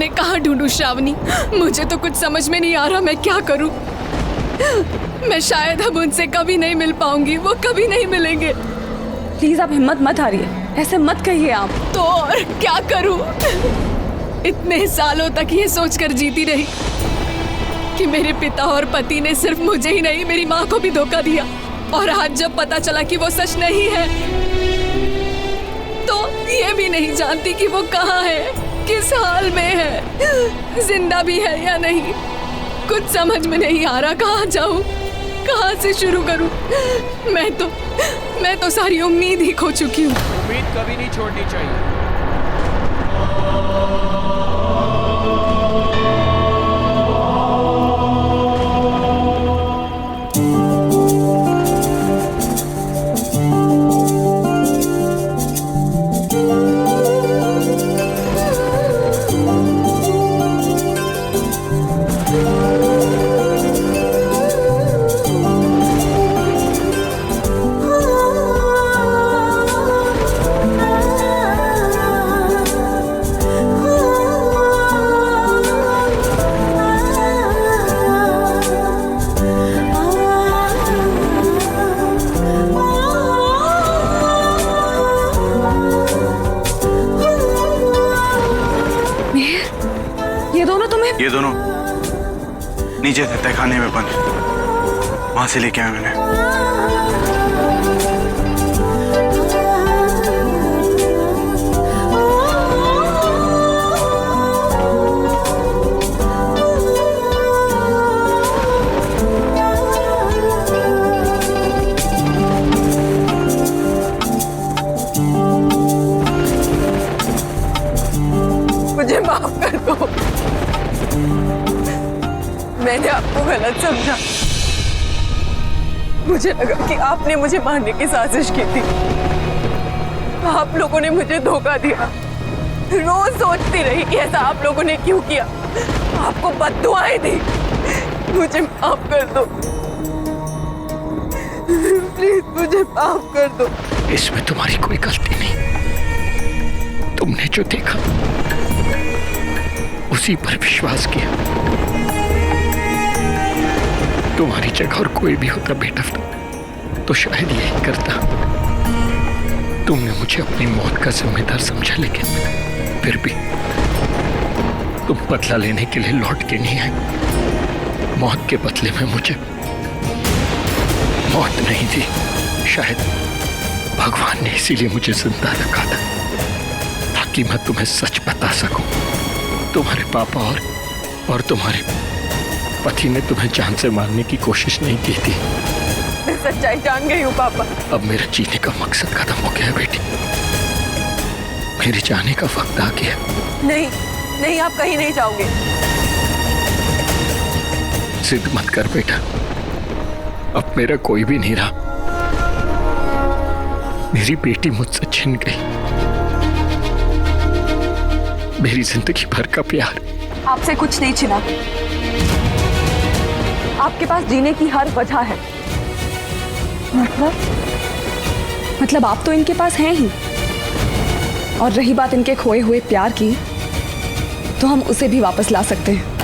मैं कहाँ ढूंढूं श्रावणी? मुझे तो कुछ समझ में नहीं आ रहा मैं क्या करूं। मैं शायद अब उनसे कभी नहीं मिल पाऊंगी, वो कभी नहीं मिलेंगे। प्लीज आप हिम्मत मत हारिए, ऐसे मत कहिए आप। तो और क्या करूं? इतने सालों तक ये सोचकर जीती रही कि मेरे पिता और पति ने सिर्फ मुझे ही नहीं मेरी माँ को भी धोखा दिया, और आज जब पता चला कि वो सच नहीं है तो ये भी नहीं जानती कि वो कहाँ है, किस हाल में है, जिंदा भी है या नहीं। कुछ समझ में नहीं आ रहा, कहाँ जाऊं, कहाँ से शुरू करूं। मैं तो सारी उम्मीद ही खो चुकी हूँ। उम्मीद कभी नहीं छोड़नी चाहिए। ये दोनों नीचे थे तहखाने में बंद, वहां से लेके आया मैंने। मुझे माफ कर दो, मैंने आपको गलत समझा। मुझे लगा कि आपने मुझे मारने की साजिश की थी। आप लोगों ने मुझे धोखा दिया। रोज सोचती रही कि ऐसा आप लोगों ने क्यों किया, आपको बद्दुआएं दी। मुझे माफ कर दो, प्लीज मुझे माफ कर दो। इसमें तुम्हारी कोई गलती नहीं। तुमने जो देखा उसी पर विश्वास किया। तुम्हारी जगह और कोई भी होता बेटा तो शायद यही करता। तुमने मुझे अपनी मौत का जिम्मेदार समझा, लेकिन फिर भी तुम बदला लेने के लिए लौट के नहीं आए। मौत के बदले में मुझे मौत नहीं दी। शायद भगवान ने इसीलिए मुझे जिंदा रखा था, ताकि मैं तुम्हें सच बता सकूं। तुम्हारे पापा और तुम्हारे पति ने तुम्हें जान से मारने की कोशिश नहीं की थी। मैं सच्चाई जान गई हूँ पापा। अब मेरे जीने का मकसद खत्म हो गया है बेटी। मेरे जाने का वक्त आ गया। नहीं नहीं, आप कहीं नहीं जाओगे। जिद मत कर बेटा, अब मेरा कोई भी नहीं रहा। मेरी बेटी मुझसे छिन गई। मेरी जिंदगी भर का प्यार। आपसे कुछ नहीं छिना। आपके पास जीने की हर वजह है। मतलब आप तो इनके पास हैं ही। और रही बात इनके खोए हुए प्यार की, तो हम उसे भी वापस ला सकते हैं।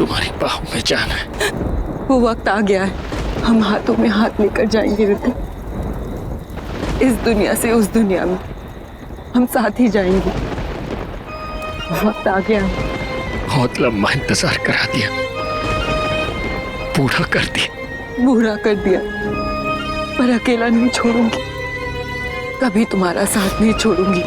तुम्हारी बाहों में जाना है। वो वक्त आ गया है, हम हाथों में हाथ लेकर जाएंगे रिद्धि। इस दुनिया से उस दुनिया में हम साथ ही जाएंगे। वक्त आ गया है। बहुत लंबा इंतजार करा दिया, पूरा कर दिया। बुरा कर दिया, पर अकेला नहीं छोड़ूंगी, कभी तुम्हारा साथ नहीं छोड़ूंगी।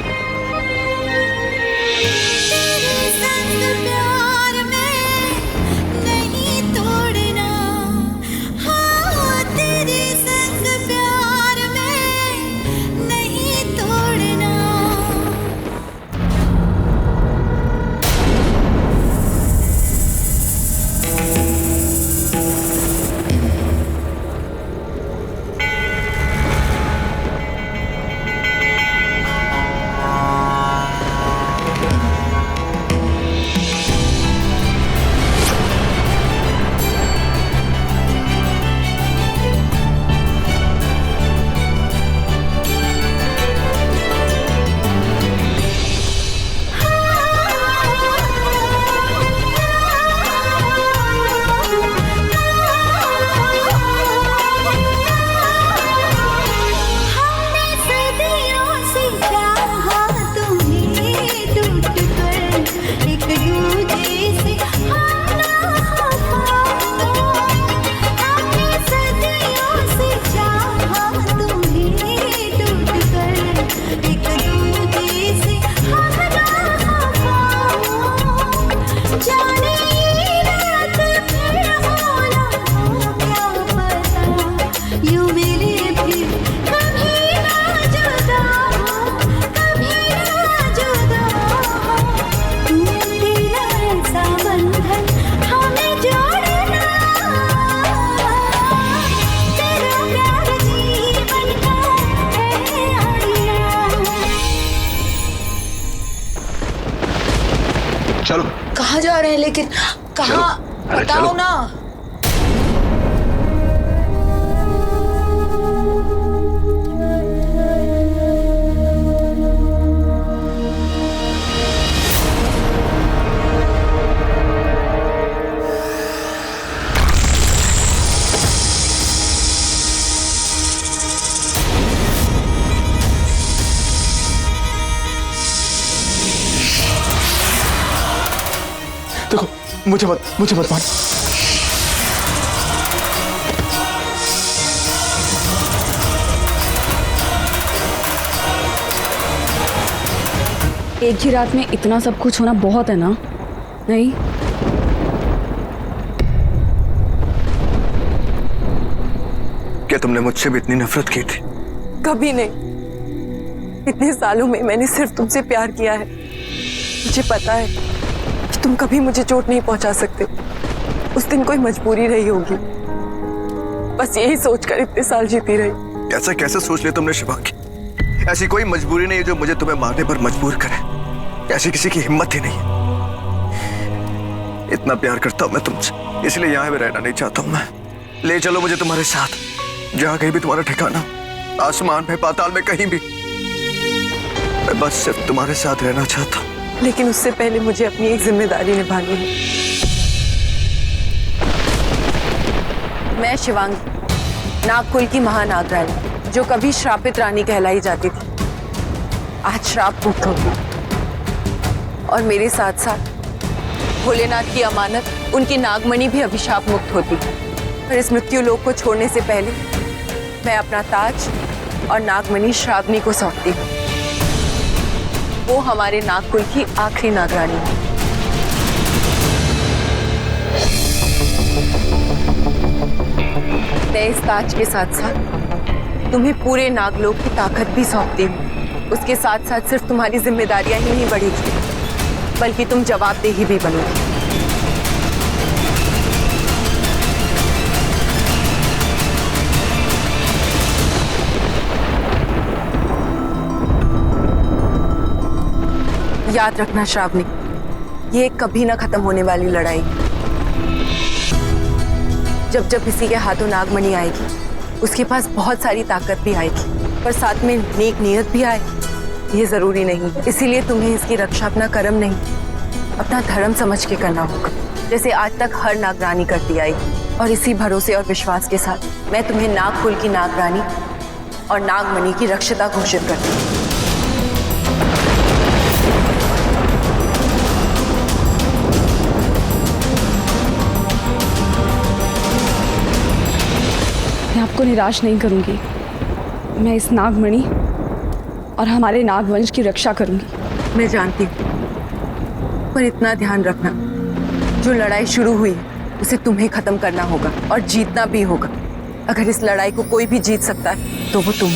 चलो। कहाँ जा रहे हैं लेकिन? कहाँ बताओ ना। देखो, मुझे मत मार। एक ही रात में इतना सब कुछ होना बहुत है ना? नहीं? क्या तुमने मुझसे भी इतनी नफरत की थी? कभी नहीं। इतने सालों में मैंने सिर्फ तुमसे प्यार किया है। मुझे पता है कि तुम कभी मुझे चोट नहीं पहुंचा सकते। उस दिन कोई मजबूरी रही होगी, बस यही सोचकर इतने साल जीती रही। ऐसा कैसे सोच लिया तुमने शिवांगी? ऐसी कोई मजबूरी नहीं है जो मुझे तुम्हें मारने पर मजबूर करे। ऐसी किसी की हिम्मत ही नहीं है। इतना प्यार करता हूं मैं तुमसे, इसलिए यहां भी रहना नहीं चाहता हूं मैं। ले चलो मुझे तुम्हारे साथ, जहां कहीं भी तुम्हारा ठिकाना, आसमान में, पाताल में, कहीं भी। मैं बस सिर्फ तुम्हारे साथ रहना चाहता हूं। लेकिन उससे पहले मुझे अपनी एक जिम्मेदारी निभानी है। मैं शिवांगी, नागकुल की महानाग रानी, जो कभी श्रापित रानी कहलाई जाती थी, आज श्राप मुक्त होगी। और मेरे साथ साथ भोलेनाथ की अमानत, उनकी नागमणि भी अभिशाप मुक्त होती। पर इस मृत्यु लोक को छोड़ने से पहले मैं अपना ताज और नागमणि श्रावणी को सौंपती हूँ। वो हमारे नागकुल की आखिरी नागरानी है। मैं इस ताज के साथ साथ तुम्हें पूरे नागलोक की ताकत भी सौंपती हूँ। उसके साथ साथ सिर्फ तुम्हारी जिम्मेदारियां ही नहीं बढ़ेगी, बल्कि तुम जवाबदेही भी बनोगी। याद रखना श्रावणी, ये कभी ना खत्म होने वाली लड़ाई। जब जब किसी के हाथों नागमणि आएगी, उसके पास बहुत सारी ताकत भी आएगी, पर साथ में नेक नियत भी आए, ये जरूरी नहीं। इसीलिए तुम्हें इसकी रक्षा अपना कर्म नहीं, अपना धर्म समझ के करना होगा। जैसे आज तक हर नागरानी करती आई। और इसी भरोसे और विश्वास के साथ मैं तुम्हें नागकुल की नागरानी और नागमणि की रक्षिता घोषित करती हूँ। मैं आपको निराश नहीं करूंगी। मैं इस नागमणि और हमारे नागवंश की रक्षा करूंगी। मैं जानती हूँ, पर इतना ध्यान रखना, जो लड़ाई शुरू हुई है उसे तुम्हें खत्म करना होगा और जीतना भी होगा। अगर इस लड़ाई को कोई भी जीत सकता है तो वो तुम।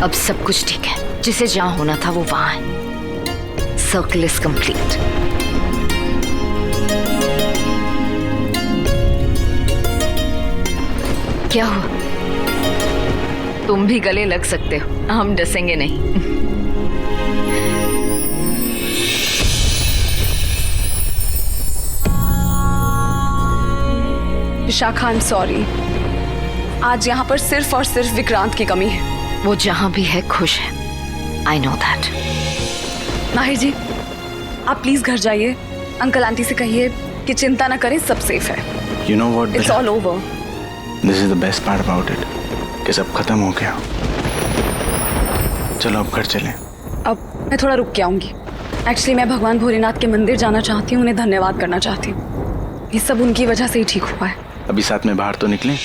अब सब कुछ ठीक है। जिसे जहां होना था वो वहां है। Circle is complete. क्या हुआ? तुम भी गले लग सकते हो, हम डसेंगे नहीं। Vishakha, I am sorry. आज यहाँ पर सिर्फ और सिर्फ विक्रांत की कमी है। वो जहां भी है खुश है। I know that. माहिर जी, आप प्लीज घर जाइए। अंकल आंटी से कहिए कि चिंता न करें, सब सेफ है। You know what? It's all over. This is the best part about it, कि सब खत्म हो गया। चलो अब घर चलें। अब मैं थोड़ा रुक के आऊंगी। एक्चुअली मैं भगवान भोलेनाथ के मंदिर जाना चाहती हूँ, उन्हें धन्यवाद करना चाहती हूँ। ये सब उनकी वजह से ही ठीक हुआ है। अभी साथ में बाहर तो निकलें।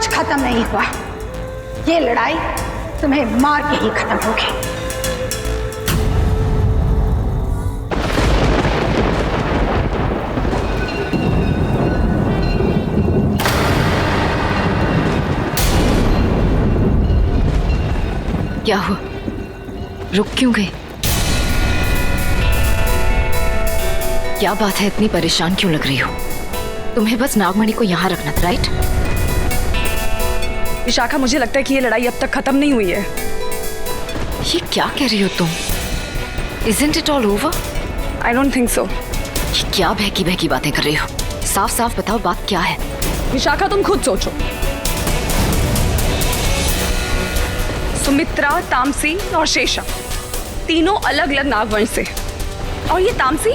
खत्म नहीं हुआ। ये लड़ाई तुम्हें मार के ही खत्म होगी। क्या हुआ? रुक क्यों गई? क्या बात है, इतनी परेशान क्यों लग रही हो? तुम्हें बस नागमणि को यहां रखना था, राइट? विशाखा, मुझे लगता है कि ये लड़ाई अब तक खत्म नहीं हुई है। ये क्या कह रही हो तुम? Isn't it all over? I don't think so. ये क्या बहकी बहकी बातें कर रही हो? साफ साफ बताओ, बात क्या है? विशाखा, तुम खुद सोचो। सुमित्रा, तामसी और शेषा तीनों अलग अलग नागवंश से। और ये तामसी,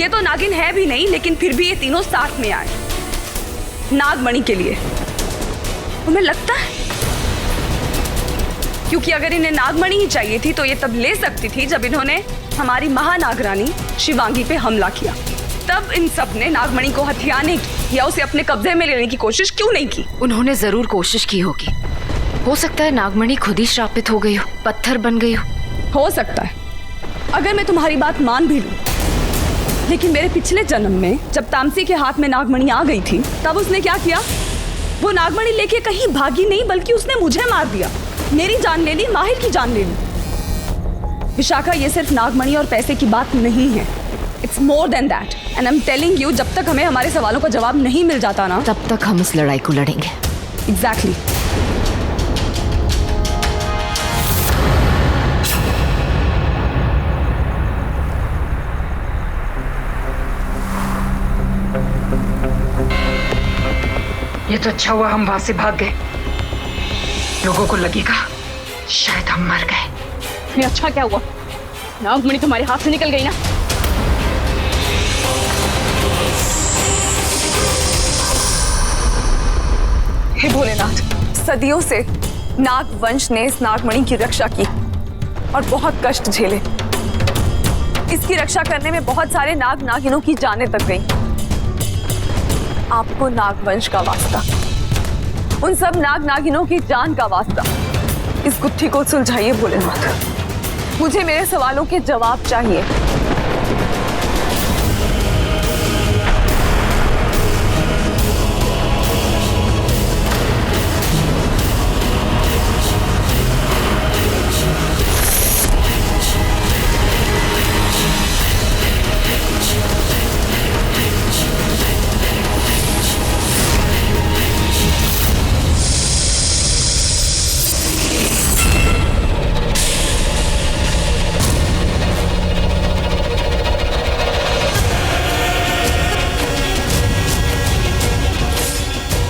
ये तो नागिन है भी नहीं, लेकिन फिर भी ये तीनों साथ में आए नागमणि के लिए। तुम्हें लगता है? क्योंकि अगर इन्हें नागमणि ही चाहिए थी तो ये तब ले सकती थी जब इन्होंने हमारी महानागरानी शिवांगी पे हमला किया। तब इन सब ने नागमणि को हथियाने की या उसे अपने कब्जे में लेने की कोशिश क्यों नहीं की? उन्होंने जरूर कोशिश की होगी। हो सकता है नागमणि खुद ही श्रापित हो गई हो, पत्थर बन गई हो सकता है। अगर मैं तुम्हारी बात मान भी लूं, लेकिन मेरे पिछले जन्म में जब तामसी के हाथ में नागमणि आ गई थी, तब उसने क्या किया? वो नागमणि लेके कहीं भागी नहीं, बल्कि उसने मुझे मार दिया। मेरी जान ले ली, माहिर की जान ले ली। विशाखा, ये सिर्फ नागमणि और पैसे की बात नहीं है। It's more than that, and I am telling you, जब तक हमें हमारे सवालों का जवाब नहीं मिल जाता ना, तब तक हम इस लड़ाई को लड़ेंगे। एग्जैक्टली। ये तो अच्छा हुआ हम वहां से भाग गए। लोगों को लगेगा शायद हम मर गए। ये अच्छा क्या हुआ? नागमणि तुम्हारे हाथ से निकल गई ना। हे भोलेनाथ, सदियों से नागवंश ने इस नागमणि की रक्षा की और बहुत कष्ट झेले। इसकी रक्षा करने में बहुत सारे नाग नागिनों की जानें तक गई। आपको नागवंश का वास्ता, उन सब नाग नागिनों की जान का वास्ता, इस गुत्थी को सुलझाइए भोलेनाथ। मुझे मेरे सवालों के जवाब चाहिए।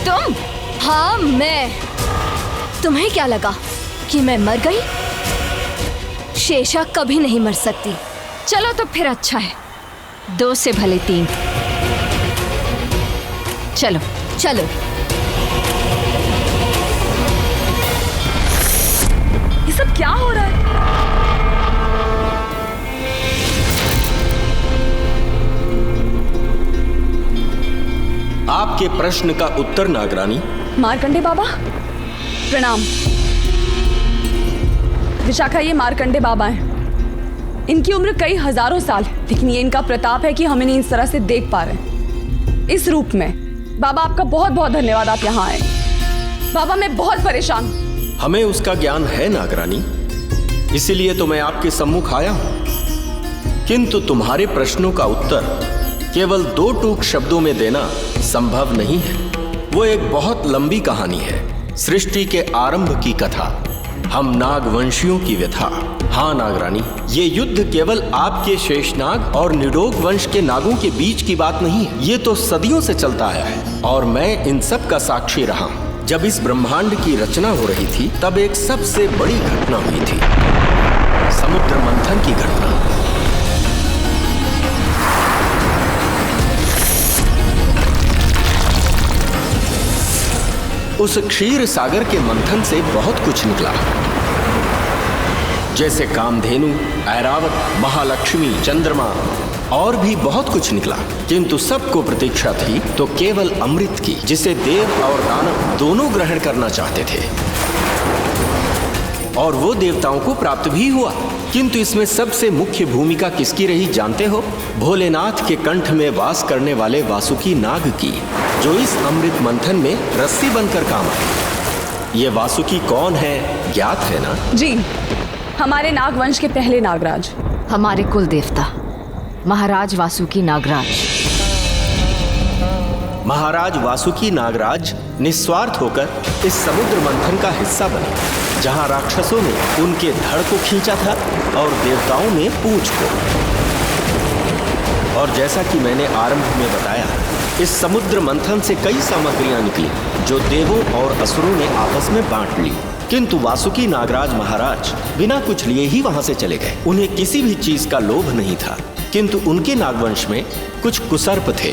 तुम? हाँ मैं। तुम्हें क्या लगा कि मैं मर गई? शेषा कभी नहीं मर सकती। चलो तो फिर अच्छा है, 2 से भले 3। चलो चलो। ये सब क्या हो रहा है? आपके प्रश्न का उत्तर नागरानी। मार्कंडे बाबा प्रणाम। विशाखा, ये मार्कंडे बाबा हैं। इनकी उम्र कई हजारों साल, लेकिन ये इनका प्रताप है कि हम इन्हें इस तरह से देख पा रहे हैं इस रूप में। बाबा आपका बहुत बहुत धन्यवाद, आप यहाँ आए। बाबा मैं बहुत परेशान हूँ। हमें उसका ज्ञान है नागरानी, इसीलिए तो मैं आपके सम्मुख आया हूं। किंतु तुम्हारे प्रश्नों का उत्तर केवल 2 टूक शब्दों में देना संभव नहीं है। वो एक बहुत लंबी कहानी है, सृष्टि के आरंभ की कथा, हम नागवंशियों की व्यथा। हाँ नागरानी, ये युद्ध केवल आपके शेषनाग और निडोग वंश के नागों के बीच की बात नहीं है। ये तो सदियों से चलता आया है और मैं इन सब का साक्षी रहा हूं। जब इस ब्रह्मांड की रचना हो रही थी तब एक सबसे बड़ी घटना हुई थी, समुद्र मंथन की घटना। उस क्षीर सागर के मंथन से बहुत कुछ निकला, जैसे कामधेनु, ऐरावत, महालक्ष्मी, चंद्रमा और भी बहुत कुछ निकला। किंतु सबको प्रतीक्षा थी तो केवल अमृत की, जिसे देव और दानव दोनों ग्रहण करना चाहते थे और वो देवताओं को प्राप्त भी हुआ। किंतु इसमें सबसे मुख्य भूमिका किसकी रही जानते हो? भोलेनाथ के कंठ में वास करने वाले वासुकी नाग की, जो इस अमृत मंथन में रस्सी बनकर काम आए। ये वासुकी कौन है ज्ञात है ना? जी, हमारे नागवंश के पहले नागराज, हमारे कुल देवता महाराज वासुकी नागराज। महाराज वासुकी नागराज निस्वार्थ होकर इस समुद्र मंथन का हिस्सा बने, जहां राक्षसों ने उनके धड़ को खींचा था और देवताओं ने पूंछ को। और जैसा कि मैंने आरंभ में बताया, इस समुद्र मंथन से कई सामग्रियां निकली जो देवों और असुरों ने आपस में बांट ली। किंतु वासुकी नागराज महाराज बिना कुछ लिए ही वहां से चले गए। उन्हें किसी भी चीज का लोभ नहीं था, किंतु उनके नागवंश में कुछ कुसर्प थे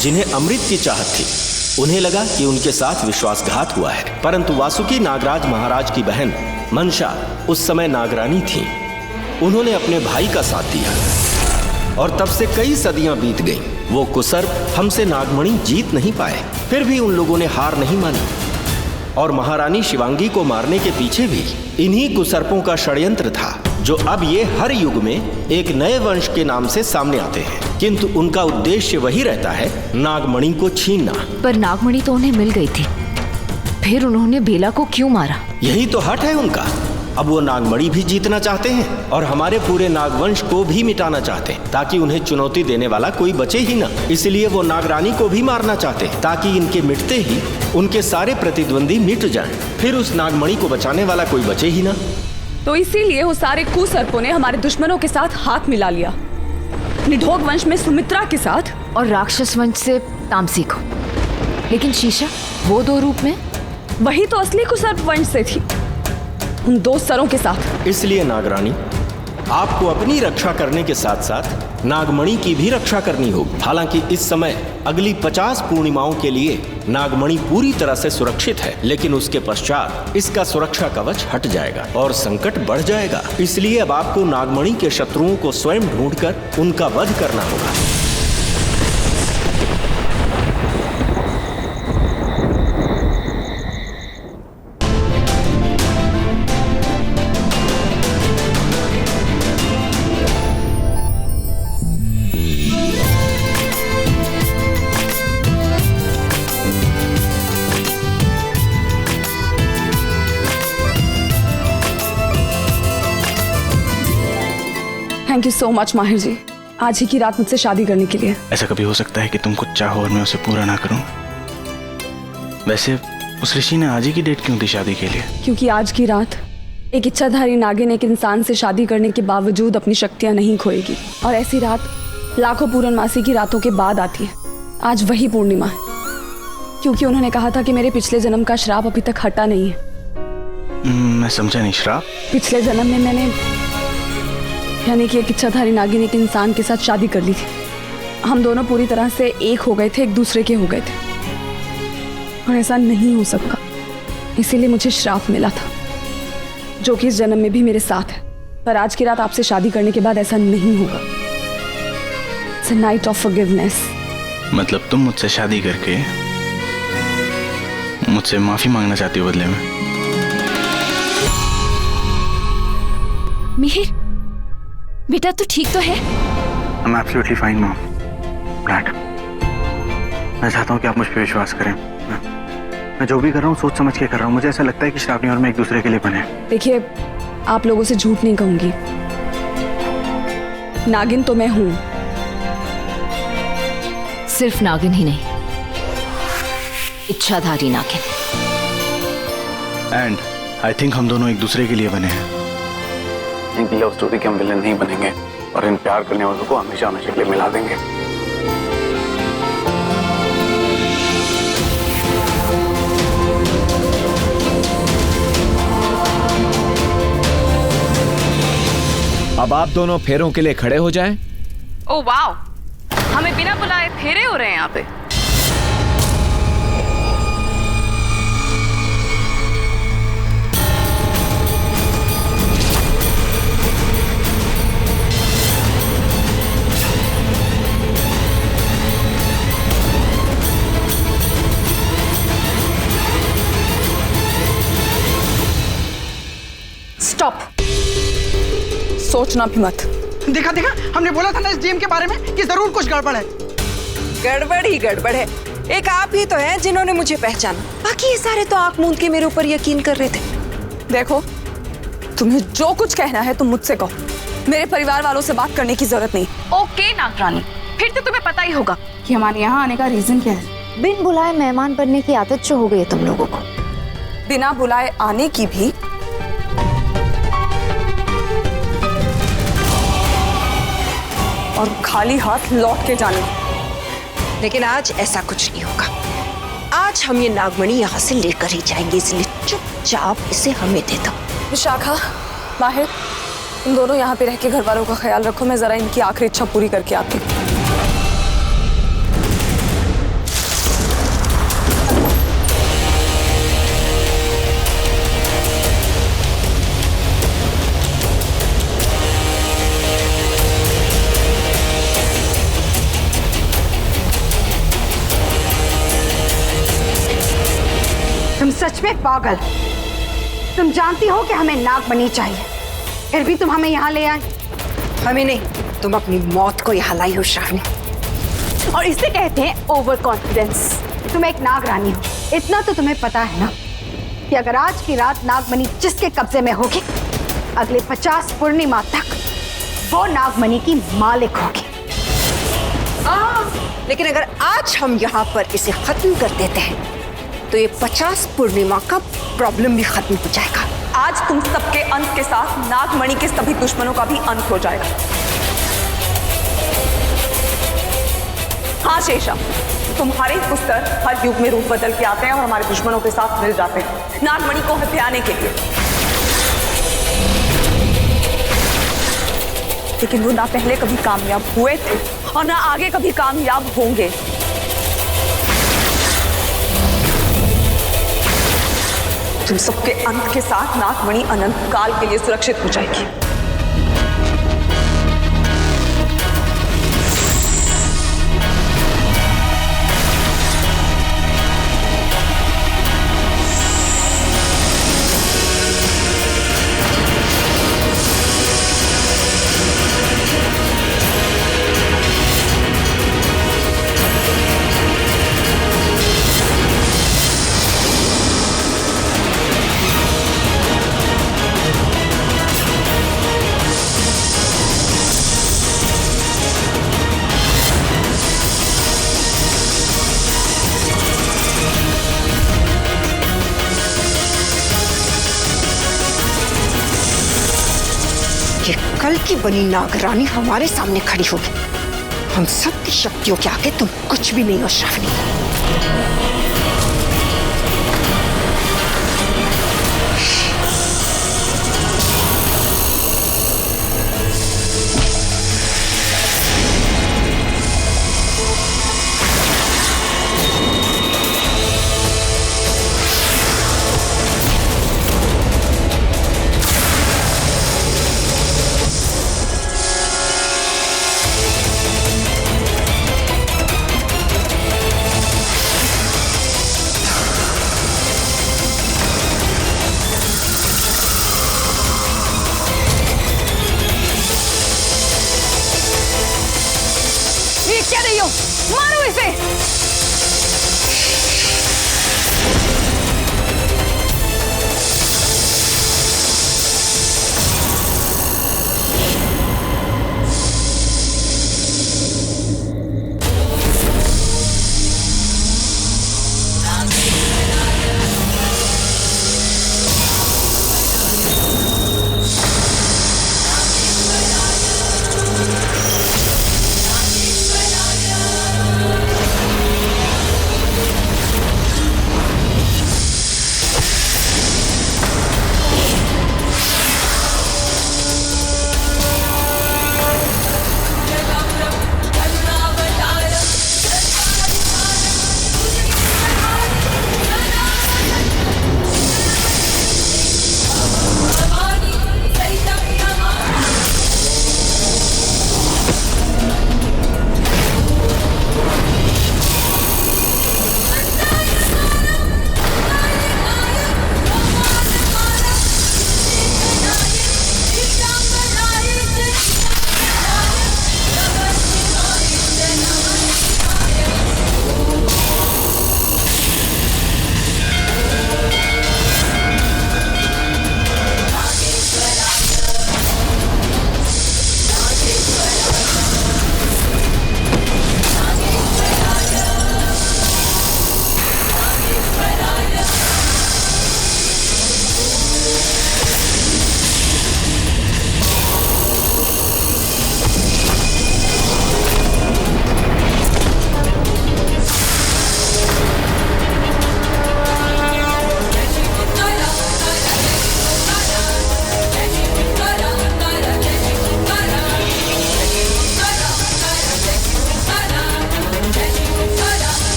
जिन्हें अमृत की चाहत थी। उन्हें लगा कि उनके साथ विश्वासघात हुआ है, परंतु वासुकी नागराज महाराज की बहन मनसा उस समय नागरानी थी। उन्होंने अपने भाई का साथ दिया और तब से कई सदियां बीत गईं। वो कुसर्प हमसे नागमणि जीत नहीं पाए, फिर भी उन लोगों ने हार नहीं मानी और महारानी शिवांगी को मारने के पीछे भी इन्हीं कुसर्पों का षड्यंत्र था, जो अब ये हर युग में एक नए वंश के नाम से सामने आते हैं। किंतु उनका उद्देश्य वही रहता है, नागमणि को छीनना। पर नागमणि तो उन्हें मिल गई थी, फिर उन्होंने बेला को क्यों मारा? यही तो हट है उनका। अब वो नागमणि भी जीतना चाहते हैं और हमारे पूरे नागवंश को भी मिटाना चाहते हैं, ताकि उन्हें चुनौती देने वाला कोई बचे ही ना। इसलिए वो नागरानी को भी मारना चाहते हैं, ताकि इनके मिटते ही उनके सारे प्रतिद्वंदी मिट जाएं। फिर उस नागमणि को बचाने वाला कोई बचे ही ना। तो इसीलिए वो सारे कुसर्पों ने हमारे दुश्मनों के साथ हाथ मिला लिया, निढोग वंश में सुमित्रा के साथ और राक्षस वंश से तामसी को। लेकिन शीशा, वो 2 रूप में? वही तो असली कुसर्प वंश से थी, उन 2 सरों के साथ। इसलिए नागरानी, आपको अपनी रक्षा करने के साथ साथ नागमणि की भी रक्षा करनी होगी। हालांकि इस समय अगली 50 पूर्णिमाओं के लिए नागमणि पूरी तरह से सुरक्षित है, लेकिन उसके पश्चात इसका सुरक्षा कवच हट जाएगा और संकट बढ़ जाएगा। इसलिए अब आपको नागमणि के शत्रुओं को स्वयं ढूंढकर उनका वध करना होगा। थैंक यू सो मच माहिर जी, आज ही की रात मुझसे शादी करने के लिए। ऐसा कभी हो सकता है कि तुम कुछ चाहो और मैं उसे पूरा ना करूं? वैसे उस ऋषि ने आज ही की डेट क्यों दी शादी के लिए? क्योंकि आज की रात एक इच्छाधारी नागिन एक इंसान से शादी करने के बावजूद अपनी शक्तियां नहीं खोएगी, और ऐसी रात लाखों पूर्णमासी की रातों के बाद आती है। आज वही पूर्णिमा है, क्योंकि उन्होंने कहा था कि मेरे पिछले जन्म का श्राप अभी तक हटा नहीं है। मैं समझा नहीं। श्राप? पिछले जन्म में मैंने यानी कि एक इच्छाधारी नागिन एक इंसान के साथ शादी कर ली थी। हम दोनों पूरी तरह से एक हो गए थे, एक दूसरे के हो गए थे, और ऐसा नहीं हो सकता। इसीलिए मुझे श्राप मिला था, जो कि इस जन्म में भी मेरे साथ है। पर आज की रात आपसे शादी करने के बाद ऐसा नहीं होगा। It's a night of forgiveness. मतलब तुम मुझसे शादी करके मुझसे माफी मांगना चाहती हो बदले में? मिहिर, बेटा तू ठीक तो है? I'm absolutely fine, mom. Dad, मैं चाहता हूँ कि आप मुझ पर विश्वास करें। मैं जो भी कर रहा हूँ सोच समझ के कर रहा हूँ। मुझे ऐसा लगता है कि श्रावणी और मैं एक दूसरे के लिए बने। देखिए, आप लोगों से झूठ नहीं कहूंगी, नागिन तो मैं हूं। सिर्फ नागिन ही नहीं, इच्छाधारी नागिन। एंड आई थिंक हम दोनों एक दूसरे के लिए बने हैं। एक लव स्टोरी के हम विलेन नहीं बनेंगे और इन प्यार करने वालों को हमेशा हमेशा के लिए मिला देंगे। अब आप दोनों फेरों के लिए खड़े हो जाएं। ओह वाओ, हमें बिना बुलाए फेरे हो रहे हैं यहाँ पे। स्टॉप, सोचना भी मत। देखा हमने बोला था ना इस डीएम के बारे में कि जरूर कुछ गड़बड़ है। गड़बड़ ही गड़बड़ है। एक आप ही तो हैं जिन्होंने मुझे पहचाना, बाकी ये सारे तो आंख मूंद के मेरे ऊपर यकीन कर रहे थे। देखो, तुम्हें जो कुछ कहना है तुम मुझसे कहो, मेरे परिवार वालों से बात करने की जरूरत नहीं। ओके नागरानी, फिर तो तुम्हें पता ही होगा कि हमारे यहाँ आने का रीजन क्या है। बिन बुलाए मेहमान बनने की आदत जो हो गई है तुम लोगों को। बिना बुलाए आने की भी, और खाली हाथ लौट के जाने। लेकिन आज ऐसा कुछ नहीं होगा। आज हम ये नागमणि यहाँ से लेकर ही जाएंगे, इसलिए चुपचाप इसे हमें दे दो। विशाखा, माहिर, तुम दोनों यहाँ पे रह के घर वालों का ख्याल रखो। मैं जरा इनकी आखिरी इच्छा पूरी करके आती हूँ। तुम सच में पागल। तुम जानती हो कि हमें नागमणि चाहिए, फिर भी तुम हमें यहाँ ले आए। हमें नहीं, तुम अपनी मौत को यहाँ लाई हो श्रावणी। और इसे कहते हैं ओवर कॉन्फिडेंस। तुम एक नागरानी हो, इतना तो तुम्हें पता है ना कि अगर आज की रात नागमणि जिसके कब्जे में होगी, अगले 50 पूर्णिमा तक वो नागमणि की मालिक होगी। लेकिन अगर आज हम यहाँ पर इसे खत्म कर देते हैं तो ये 50 पूर्णिमा का प्रॉब्लम भी खत्म हो जाएगा। आज तुम सबके अंत के साथ नागमणि के सभी दुश्मनों का भी अंत हो जाएगा। हाँ शेषा, तुम्हारे पुत्र हर युग में रूप बदल के आते हैं और हमारे दुश्मनों के साथ मिल जाते हैं नागमणि को हथियाने के लिए। लेकिन वो ना पहले कभी कामयाब हुए थे और ना आगे कभी कामयाब होंगे। तुम सबके अंत के साथ नागमणि अनंत काल के लिए सुरक्षित हो जाएगी। ये कल की बनी नागरानी हमारे सामने खड़ी होगी। हम सब की शक्तियों के आगे तुम कुछ भी नहीं हो श्रावणी।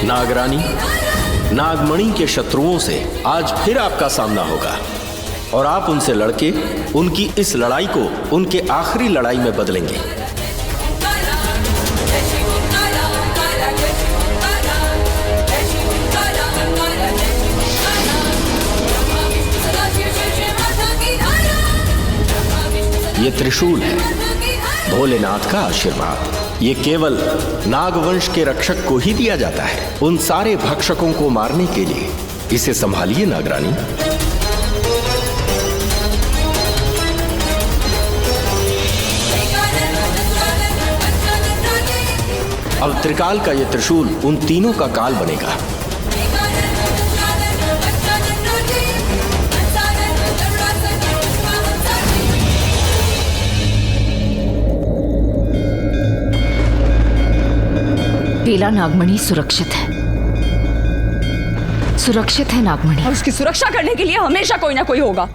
नागरानी, नागमणि के शत्रुओं से आज फिर आपका सामना होगा और आप उनसे लड़के उनकी इस लड़ाई को उनके आखिरी लड़ाई में बदलेंगे। ये त्रिशूल है, भोलेनाथ का आशीर्वाद। ये केवल नागवंश के रक्षक को ही दिया जाता है, उन सारे भक्षकों को मारने के लिए। इसे संभालिए नागरानी। अब त्रिकाल का ये त्रिशूल उन तीनों का काल बनेगा। बेला नागमणि सुरक्षित है, सुरक्षित है नागमणि। और उसकी सुरक्षा करने के लिए हमेशा कोई ना कोई होगा।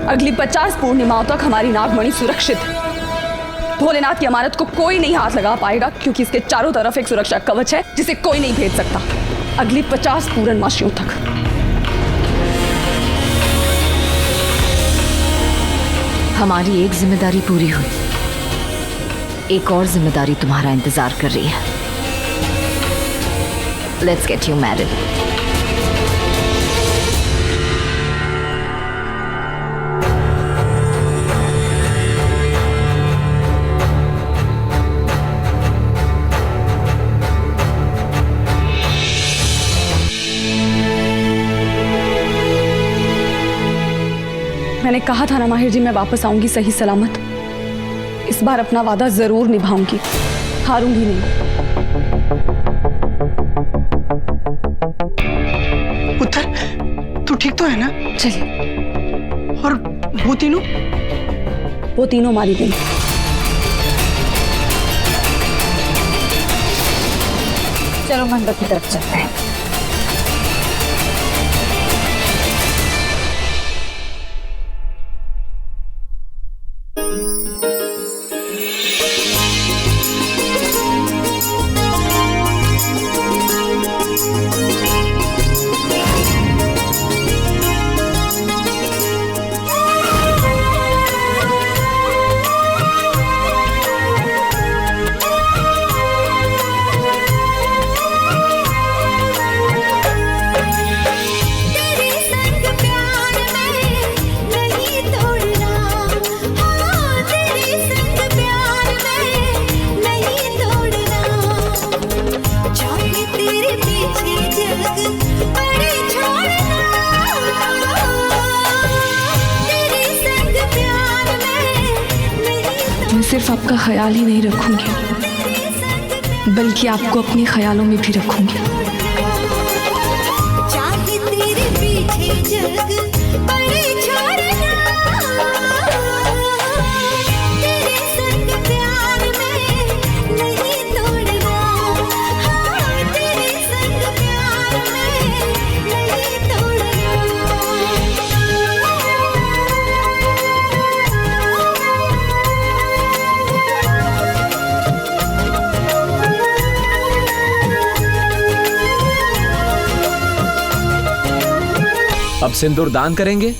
अगली 50 पूर्णिमाओं तक हमारी नागमणि सुरक्षित है। भोलेनाथ की अमानत को कोई नहीं हाथ लगा पाएगा, क्योंकि इसके चारों तरफ एक सुरक्षा कवच है जिसे कोई नहीं भेद सकता। अगली 50 पूर्णमासियों तक। हमारी एक जिम्मेदारी पूरी हुई, एक और जिम्मेदारी तुम्हारा इंतजार कर रही है। Let's get you married. मैंने कहा था ना माहिर जी, मैं वापस आऊंगी सही सलामत। इस बार अपना वादा जरूर निभाऊंगी, हारूंगी नहीं। उत्तर, तू ठीक तो है ना? चलिए। और वो तीनों? वो तीनों मारी गई। चलो मंडप की तरफ चलते हैं। सिर्फ आपका ख्याल ही नहीं रखूंगी, बल्कि आपको अपने ख्यालों में भी रखूंगी। चाहे तेरे पीछे जग पड़े छोड़ना, तेरे संग प्यार में नहीं तोड़ना, हाँ तेरे संग प्यार में नहीं तोड़ना। अब सिंदूर दान करेंगे?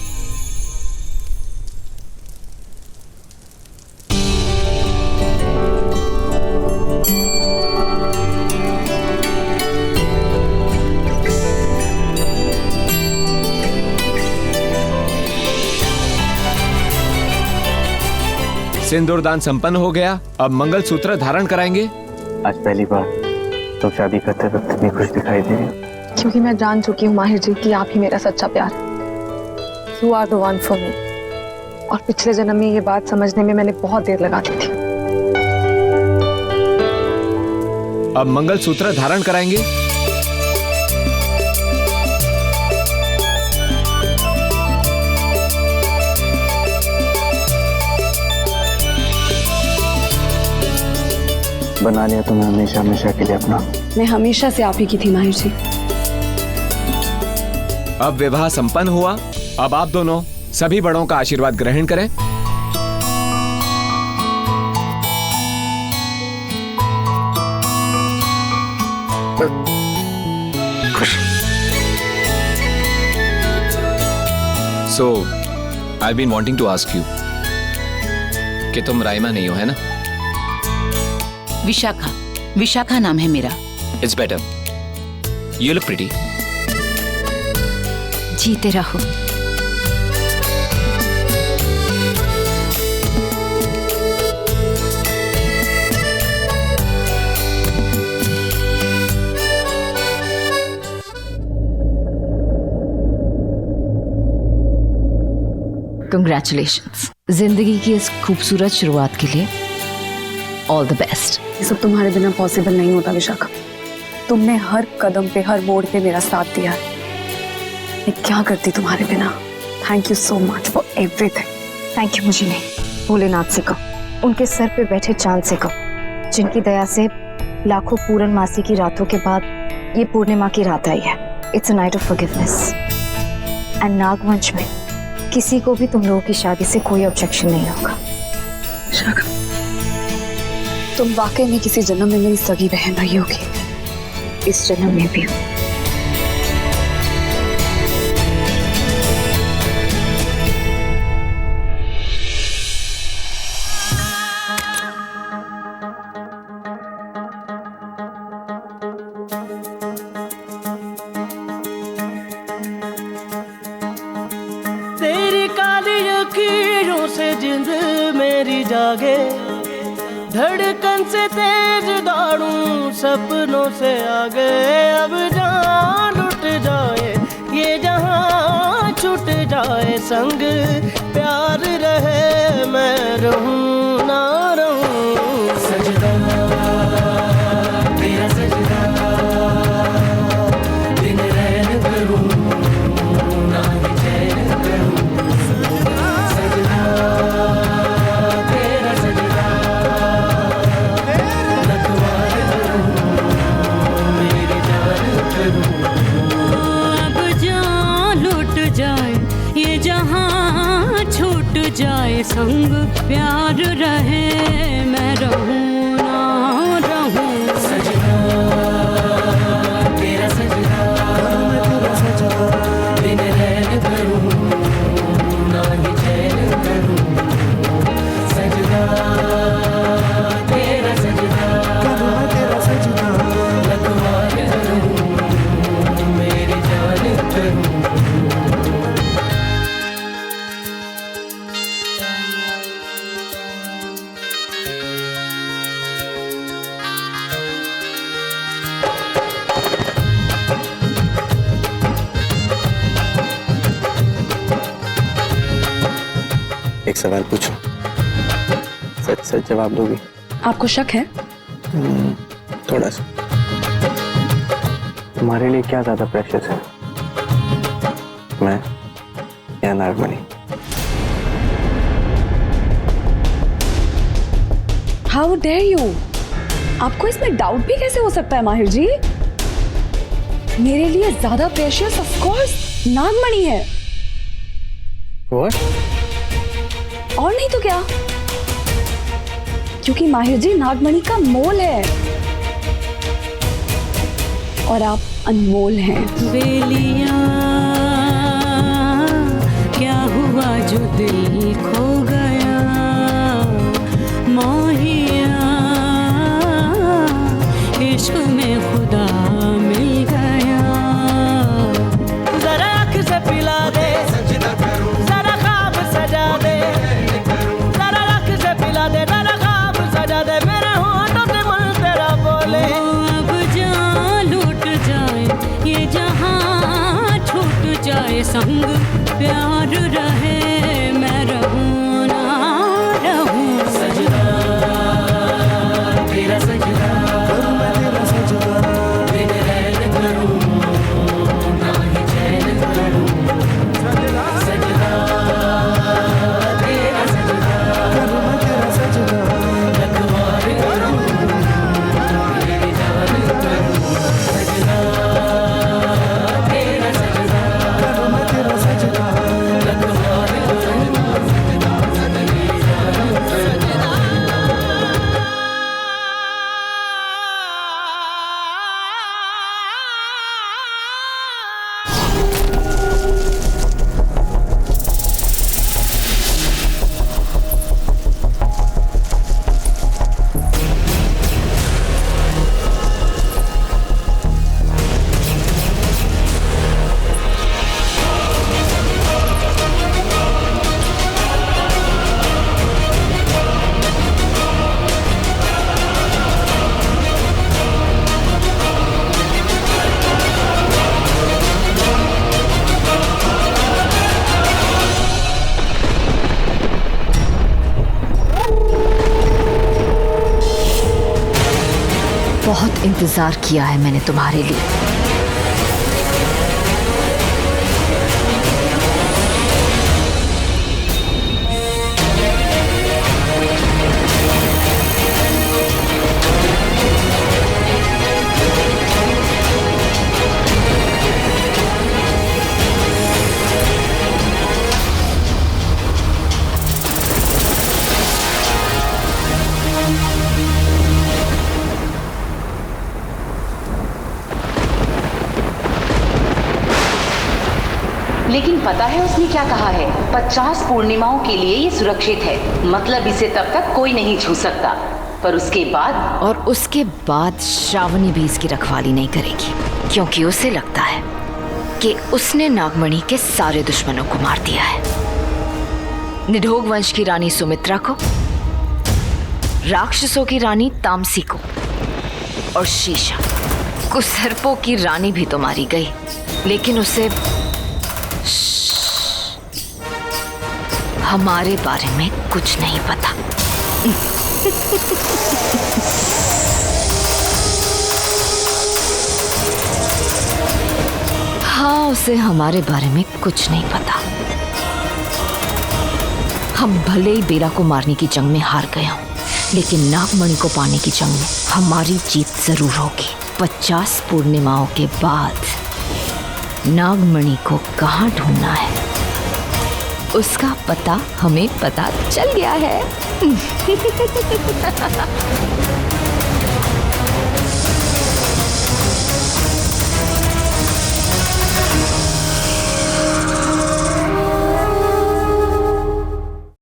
सिंदूर दान संपन्न हो गया। अब मंगलसूत्र धारण कराएंगे। आज पहली बार तुम शादी करते वक्त इतनी खुश दिखाई दे रही हो। क्योंकि मैं जान चुकी हूँ माहिर जी कि आप ही मेरा सच्चा प्यार। You are the one for me. और पिछले जन्म में ये बात समझने में मैंने बहुत देर लगा दी थी। अब मंगलसूत्र धारण कराएंगे। बना लिया तुम्हें हमेशा हमेशा के लिए अपना। मैं हमेशा से आप ही की थी माहिर जी। अब विवाह संपन्न हुआ। अब आप दोनों सभी बड़ों का आशीर्वाद ग्रहण करें। So, I've been wanting to ask you कि तुम राइमा नहीं हो, है ना? विशाखा, विशाखा नाम है मेरा। It's better. You look pretty. जीते रहो। कंग्रेचुलेशंस। जिंदगी की इस खूबसूरत शुरुआत के लिए ऑल द बेस्ट। ये सब तुम्हारे बिना पॉसिबल नहीं होता विशाखा। तुमने हर कदम पे, हर मोड़ पे मेरा साथ दिया है। मैं क्या करती तुम्हारे बिना। Thank you so much for everything. Thank you मुझे नहीं, भोलेनाथ से कहो, उनके सर पे बैठे चांद से कहो, जिनकी दया से लाखों पूर्णमासी की रातों के बाद ये पूर्णिमा की रात आई है। It's a night of forgiveness. And नागवंश में किसी को भी तुम लोगों की शादी से कोई ऑब्जेक्शन नहीं होगा। विशाखा, तुम वाकई में किसी जन्म में मेरी सगी बहन रही होगी। इस जन्म में भी। तेरी काली लकीरों से जिंद मेरी जागे, धड़कन से तेज दौड़ूं सपनों से आगे। अब जान लुट जाए ये जहां छूट जाए संग, प्यार रहे मैं रहूं ना रहूं। सजदा तेरा सजदा, दिन रैन करूं ना ही चैन करूं। सजदा तेरा सजदा, अब जान लुट जाए ये जहां छूट जाए संग, प्यार रहे मैं रहूं ना रहूं। सजदा तेरा सजदा, तेरा सजदा, दिन रैन करूं ना ही चैन करूं। सजदा तेरा सजदा, तेरा सजदा, लखवार करूं मेरी जान करूं। एक सवाल पूछूं, सच सच जवाब दोगी? आपको शक है? थोड़ा सा। तुम्हारे लिए क्या ज्यादा प्रेशियस है, मैं या नागमणि? How dare you! आपको इसमें डाउट भी कैसे हो सकता है माहिर जी? मेरे लिए ज्यादा प्रेशियस ऑफ कोर्स नागमणि है। What? और नहीं तो क्या, क्योंकि माहिर जी नागमणि का मोल है और आप अनमोल हैं। बेलियां जो दिल खो गया माहिया इश्क में खुदा मिल गया। जरा आँख से पिला दे, जरा ख्वाब सजा दे, जरा आँख से पिला दे, जरा ख्वाब सजा दे, मेरे होठों से मन तेरा बोले। अब जान लूट जाए ये जहां छूट जाए संग प्यार रहे मैं रहूं ना रहूं। सजना तेरा सजना करूं मैं तेरा सजना, दिन रैन करूं ना ही चैन करूं। सजना तेरा सजना करूं मैं तेरा सजना, रखवार करूं मेरी जान करूं। सजना तेरा सजना करूं मैं तेरा सजना, रखवार करूं मेरी जान करूं। बहुत इंतजार किया है मैंने तुम्हारे लिए। लेकिन पता है उसने क्या कहा है? 50 पूर्णिमाओं के लिए ये सुरक्षित है, मतलब इसे तब तक कोई नहीं छू सकता। पर उसके बाद श्रावणी भी इसकी रखवाली नहीं करेगी, क्योंकि उसे लगता है कि उसने नागमणि के सारे दुश्मनों को मार दिया है। निधोग वंश की रानी सुमित्रा को, राक्षसों की रानी तामसी को, और शीशा कुसर्पों की रानी भी तो मारी गई, लेकिन उसे हमारे बारे में कुछ नहीं पता। हाँ, उसे हमारे बारे में कुछ नहीं पता। हम भले ही बेला को मारने की जंग में हार गए हों, लेकिन नागमणि को पाने की जंग में हमारी जीत जरूर होगी। 50 पूर्णिमाओं के बाद नागमणि को कहाँ ढूंढना है उसका पता हमें पता चल गया है।